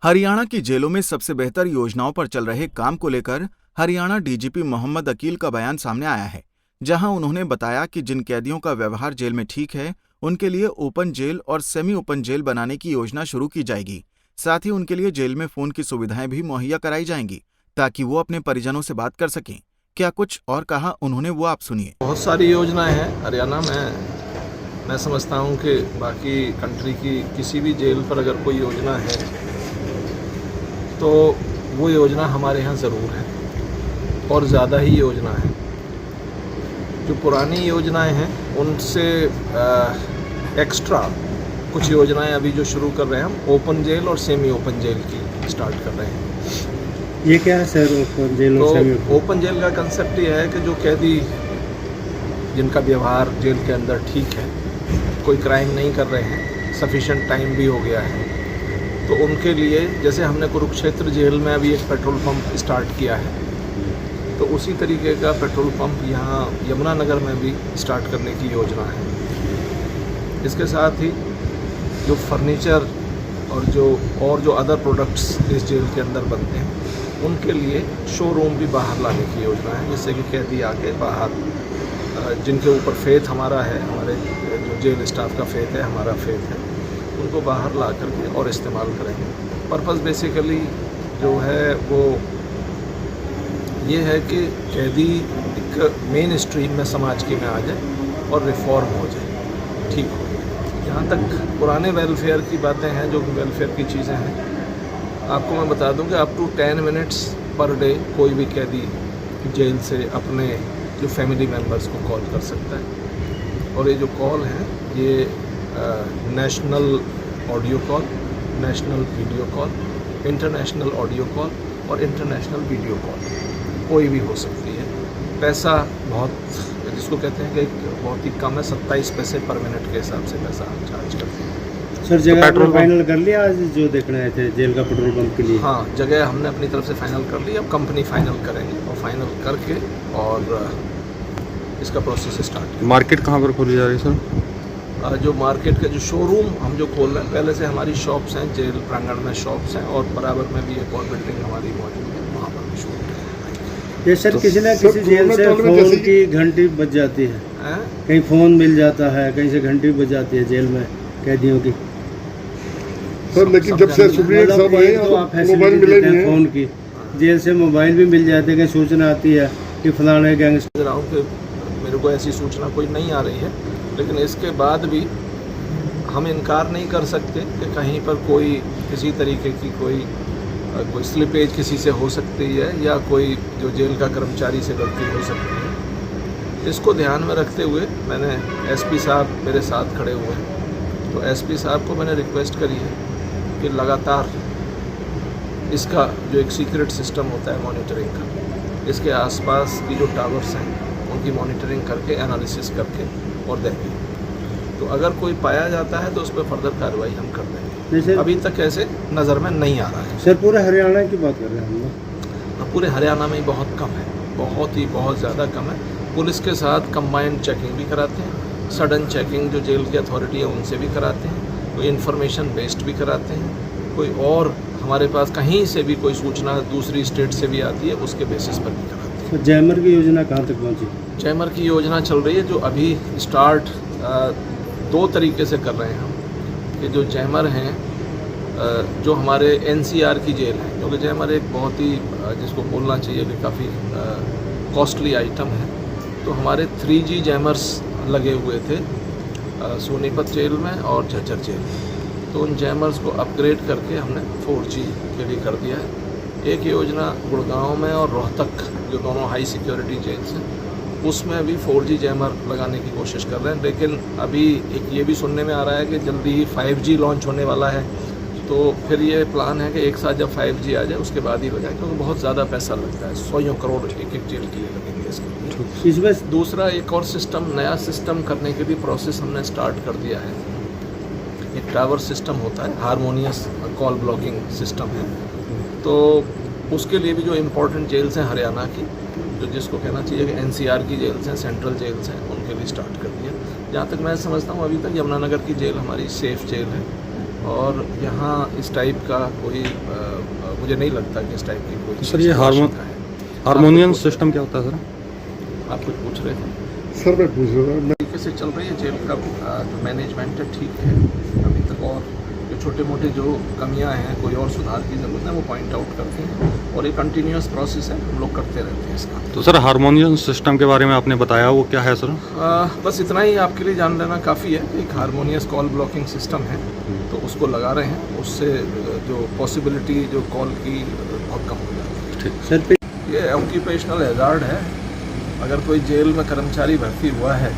हरियाणा की जेलों में सबसे बेहतर योजनाओं पर चल रहे काम को लेकर हरियाणा डीजीपी मोहम्मद अकील का बयान सामने आया है, जहां उन्होंने बताया कि जिन कैदियों का व्यवहार जेल में ठीक है, उनके लिए ओपन जेल और सेमी ओपन जेल बनाने की योजना शुरू की जाएगी। साथ ही उनके लिए जेल में फोन की सुविधाएं भी मुहैया कराई जाएंगी, ताकि वो अपने परिजनों से बात कर सकें। क्या कुछ और कहा उन्होंने, वो आप सुनिए। बहुत सारी योजनाएं हैं हरियाणा में। मैं समझता हूं कि बाकी कंट्री की किसी भी जेल पर अगर कोई योजना है तो वो योजना हमारे यहाँ ज़रूर है और ज़्यादा ही योजना है। जो पुरानी योजनाएं हैं उनसे एक्स्ट्रा कुछ योजनाएं अभी जो शुरू कर रहे हैं हम, ओपन जेल और सेमी ओपन जेल की स्टार्ट कर रहे हैं। ये क्या है सर, ओपन जेल और सेमी ओपन? ओपन जेल का कंसेप्ट ये है कि जो कैदी जिनका व्यवहार जेल के अंदर ठीक है, कोई क्राइम नहीं कर रहे हैं, सफिशिएंट टाइम भी हो गया है, तो उनके लिए जैसे हमने कुरुक्षेत्र जेल में अभी एक पेट्रोल पंप स्टार्ट किया है, तो उसी तरीके का पेट्रोल पंप यहाँ यमुनानगर में भी स्टार्ट करने की योजना है। इसके साथ ही जो फर्नीचर और जो अदर प्रोडक्ट्स इस जेल के अंदर बनते हैं, उनके लिए शोरूम भी बाहर लाने की योजना है, जिससे कि कैदी आके बाहर जिनके ऊपर फेथ हमारा है, हमारे जो जेल स्टाफ का फेथ है, हमारा फेथ है, उनको बाहर ला करके और इस्तेमाल करेंगे। पर्पस बेसिकली जो है वो ये है कि कैदी एक मेन स्ट्रीम में समाज के में आ जाए और रिफॉर्म हो जाए, ठीक हो जाए। जहाँ तक पुराने वेलफेयर की बातें हैं, जो वेलफेयर की चीज़ें हैं, आपको मैं बता दूं कि up to 10 minutes per day कोई भी कैदी जेल से अपने जो फैमिली मेम्बर्स को कॉल कर सकता है। और ये जो कॉल है ये national audio call, national video call, international audio call और इंटरनेशनल वीडियो कॉल कोई भी हो सकती है। पैसा बहुत, जिसको कहते हैं कि बहुत ही कम है, 27 पैसे पर मिनट के हिसाब से पैसा हम चार्ज करते हैं। सर जगह तो फाइनल कर लिया आज जो देखना है थे जेल का पेट्रोल पंप के लिए? हाँ, जगह हमने अपनी तरफ से फाइनल कर ली, अब कंपनी फाइनल करेंगे और फाइनल करके और इसका प्रोसेस स्टार्ट। मार्केट कहाँ पर खोली जा रही है सर? जो मार्केट के जो शोरूम हम जो खोल रहे हैं, पहले से हमारी शॉप्स हैं, जेल प्रांगण में शॉप्स हैं और बराबर में भी एक और बिल्डिंग हमारी मौजूद है, वहाँ पर भी शॉप है। ये सर किसी न किसी जेल से फ़ोन की घंटी बज जाती है, कहीं फ़ोन मिल जाता है, कहीं से घंटी बज जाती है जेल में कैदियों की सर। लेकिन जब से सुप्रीम साहब आए तो आप फैसिलिटी देते हैं फ़ोन की, जेल से मोबाइल भी मिल जाते हैं, कहीं सूचना आती है कि फलाने गैंगस्टर। रहा हूँ कि मेरे को ऐसी सूचना कोई नहीं आ रही है, लेकिन इसके बाद भी हम इनकार नहीं कर सकते कि कहीं पर कोई किसी तरीके की कोई स्लिपेज किसी से हो सकती है या कोई जो जेल का कर्मचारी से गलती हो सकती है। इसको ध्यान में रखते हुए मैंने एसपी साहब मेरे साथ खड़े हुए हैं, तो एसपी साहब को मैंने रिक्वेस्ट करी है कि लगातार इसका जो एक सीक्रेट सिस्टम होता है मॉनिटरिंग का, इसके आसपास की जो टावर्स हैं उनकी मॉनिटरिंग करके, एनालिसिस करके और देंगे। तो अगर कोई पाया जाता है तो उस पर फर्दर कार्रवाई हम कर देंगे। अभी तक ऐसे नज़र में नहीं आ रहा है। सर पूरे हरियाणा की बात कर रहे हैं हम लोग? पूरे हरियाणा में ही बहुत कम है, बहुत ज़्यादा कम है। पुलिस के साथ कंबाइंड चेकिंग भी कराते हैं, सडन चेकिंग जो जेल की अथॉरिटी है उनसे भी कराते हैं, कोई इन्फॉर्मेशन बेस्ड भी कराते हैं, कोई और हमारे पास कहीं से भी कोई सूचना दूसरी स्टेट से भी आती है उसके बेसिस पर भी कराते हैं। तो जैमर की योजना कहाँ तक पहुँची? जैमर की योजना चल रही है, जो अभी स्टार्ट 2 तरीके से कर रहे हैं हम। कि जो जैमर हैं, जो हमारे एनसीआर की जेल है, क्योंकि जैमर एक बहुत ही जिसको बोलना चाहिए कि काफ़ी कॉस्टली आइटम है, तो हमारे 3G जैमर्स लगे हुए थे सोनीपत जेल में और झज्जर जेल में। तो उन जैमर्स को अपग्रेड करके हमने 4G के लिए कर दिया है। एक योजना गुड़गांव में और रोहतक, जो दोनों हाई सिक्योरिटी जेल्स हैं, उसमें अभी 4G जैमर लगाने की कोशिश कर रहे हैं। लेकिन अभी एक ये भी सुनने में आ रहा है कि जल्दी ही 5G लॉन्च होने वाला है, तो फिर ये प्लान है कि एक साथ जब 5G आ जाए उसके बाद ही लगाएं, क्योंकि बहुत ज़्यादा पैसा लगता है, 100 करोड़ एक जेल के लिए लगेंगे इसके। इसमें दूसरा एक और सिस्टम, नया सिस्टम करने के लिए प्रोसेस हमने स्टार्ट कर दिया है। एक टावर सिस्टम होता है, हारमोनियस कॉल ब्लॉकिंग सिस्टम है, तो उसके लिए भी जो इम्पोर्टेंट जेल्स हैं हरियाणा की, जो जिसको कहना चाहिए कि एनसीआर की जेल्स हैं, सेंट्रल जेल्स हैं, उनके लिए स्टार्ट कर दिया। जहाँ तक मैं समझता हूँ अभी तक यमुनानगर की जेल हमारी सेफ़ जेल है, और यहाँ इस टाइप का कोई मुझे नहीं लगता कि इस टाइप की कोई सर ये आवश्यकता है। हारमोनियम सिस्टम क्या होता है सर? आप कुछ पूछ रहे थे? सर मैं पूछ रहा था, तरीके से चल रही है जेल का जो मैनेजमेंट है, ठीक है अभी तक, और जो छोटे मोटे जो कमियां हैं, कोई और सुधार की ज़रूरत है, वो पॉइंट आउट करते हैं और ये कंटिन्यूस प्रोसेस है, हम लोग करते रहते हैं इसका। तो सर हारमोनियम सिस्टम के बारे में आपने बताया, वो क्या है सर? बस इतना ही आपके लिए जान लेना काफ़ी है। एक हारमोनियस कॉल ब्लॉकिंग सिस्टम है, तो उसको लगा रहे हैं, उससे जो पॉसिबिलिटी जो कॉल की बहुत कम हो जाती है। सर ये ऑक्यूपेशनल हैजार्ड है। अगर कोई जेल में कर्मचारी भर्ती हुआ है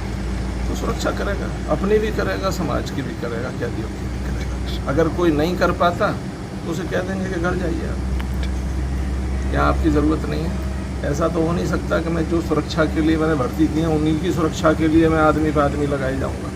तो सुरक्षा करेगा, अपनी भी करेगा, समाज की भी करेगा, कैदियों की भी करेगा। अगर कोई नहीं कर पाता तो उसे कह देंगे कि घर जाइए आप, यहाँ आपकी ज़रूरत नहीं है। ऐसा तो हो नहीं सकता कि मैं जो सुरक्षा के लिए मैंने भर्ती की है उन्हीं की सुरक्षा के लिए मैं आदमी पे आदमी लगाई जाऊँगा,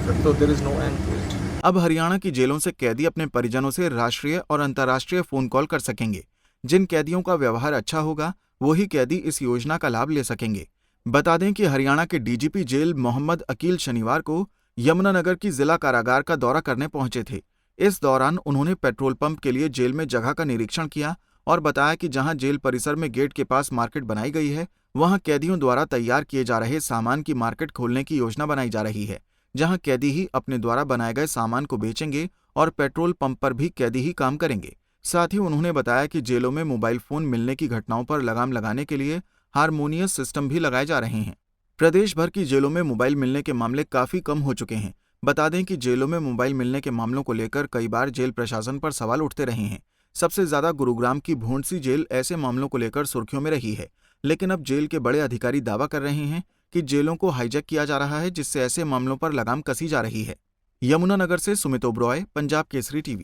फिर तो there is no end to it. अब हरियाणा की जेलों से कैदी अपने परिजनों से राष्ट्रीय और अंतर्राष्ट्रीय फोन कॉल कर सकेंगे। जिन कैदियों का व्यवहार अच्छा होगा वही कैदी इस योजना का लाभ ले सकेंगे। बता दें कि हरियाणा के डीजीपी जेल मोहम्मद अकील शनिवार को यमुनानगर की जिला कारागार का दौरा करने पहुंचे थे। इस दौरान उन्होंने पेट्रोल पंप के लिए जेल में जगह का निरीक्षण किया और बताया कि जहां जेल परिसर में गेट के पास मार्केट बनाई गई है, वहां कैदियों द्वारा तैयार किए जा रहे सामान की मार्केट खोलने की योजना बनाई जा रही है, जहां कैदी ही अपने द्वारा बनाए गए सामान को बेचेंगे और पेट्रोल पंप पर भी कैदी ही काम करेंगे। साथ ही उन्होंने बताया कि जेलों में मोबाइल फोन मिलने की घटनाओं पर लगाम लगाने के लिए हारमोनियस सिस्टम भी लगाए जा रहे हैं। प्रदेश भर की जेलों में मोबाइल मिलने के मामले काफी कम हो चुके हैं। बता दें कि जेलों में मोबाइल मिलने के मामलों को लेकर कई बार जेल प्रशासन पर सवाल उठते रहे हैं। सबसे ज्यादा गुरुग्राम की भोंडसी जेल ऐसे मामलों को लेकर सुर्खियों में रही है, लेकिन अब जेल के बड़े अधिकारी दावा कर रहे हैं कि जेलों को हाईजैक किया जा रहा है, जिससे ऐसे मामलों पर लगाम कसी जा रही है। यमुनानगर से सुमित ओबरॉय, पंजाब केसरी टीवी।